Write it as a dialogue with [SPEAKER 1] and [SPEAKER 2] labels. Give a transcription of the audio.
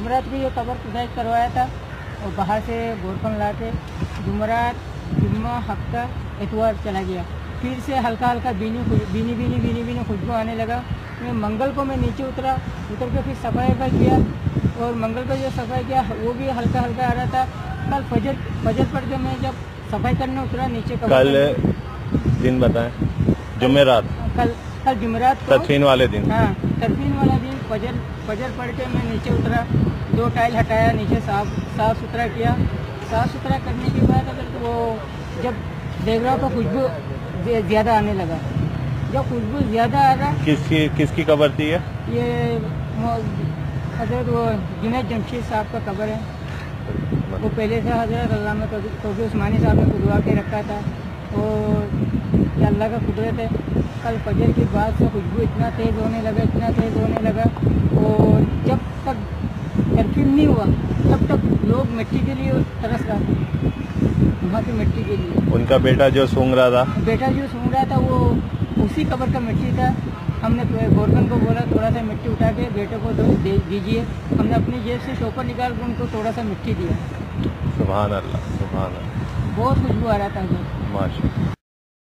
[SPEAKER 1] जुमरात को ये कब्र खुदाई करवाया था और बाहर से गोरखन ला के जुमरात जुम्मा हफ्ता इतवार चला गया। फिर से हल्का हल्का बीनी खुशबू आने लगा। मैं मंगल को मैं नीचे उतर के फिर सफाई का किया और मंगल को जो सफाई किया वो भी हल्का हल्का आ रहा था। कल फजर पड़ के मैं जब सफाई करने उतरा नीचे
[SPEAKER 2] कल दिन बताएं, जुमेरात,
[SPEAKER 1] कल जुमेरात को
[SPEAKER 2] तदफीन वाले दिन।
[SPEAKER 1] हाँ, तदफीन वाला दिन फजर पड़ के मैं नीचे उतरा, 2 टाइल हटाया, नीचे साफ सुथरा किया। साफ सुथरा करने के बाद अगर तो वो जब देख रहा तो खुशबू ज़्यादा आने लगा। जब खुशबू ज़्यादा आ रहा,
[SPEAKER 2] किसकी कब्र थी ये
[SPEAKER 1] हजरत वो जुनैद जमशेद साहब का कब्र है। वो पहले से हजरत अल्लामा तौफीक उस्मानी साहब ने खुदवा के रखा था और ये अल्लाह का कुदरत है। कल फजर के बाद से खुशबू इतना तेज़ होने लगा और जब तक तदफीन नहीं हुआ तब तक लोग मिट्टी के लिए तरस रहा था, वहाँ की मिट्टी के लिए।
[SPEAKER 2] उनका बेटा जो सूंघ रहा था वो उसी कब्र का मिट्टी था। हमने गोरखन को बोला थोड़ा सा मिट्टी उठा के बेटे को दे दीजिए। हमने अपनी जेब से शॉपर निकाल के उनको थोड़ा सा मिट्टी दिया। सुभान अल्लाह, सुभान अल्लाह।
[SPEAKER 1] बहुत खुशबू आ रहा था।
[SPEAKER 2] माशाअल्लाह।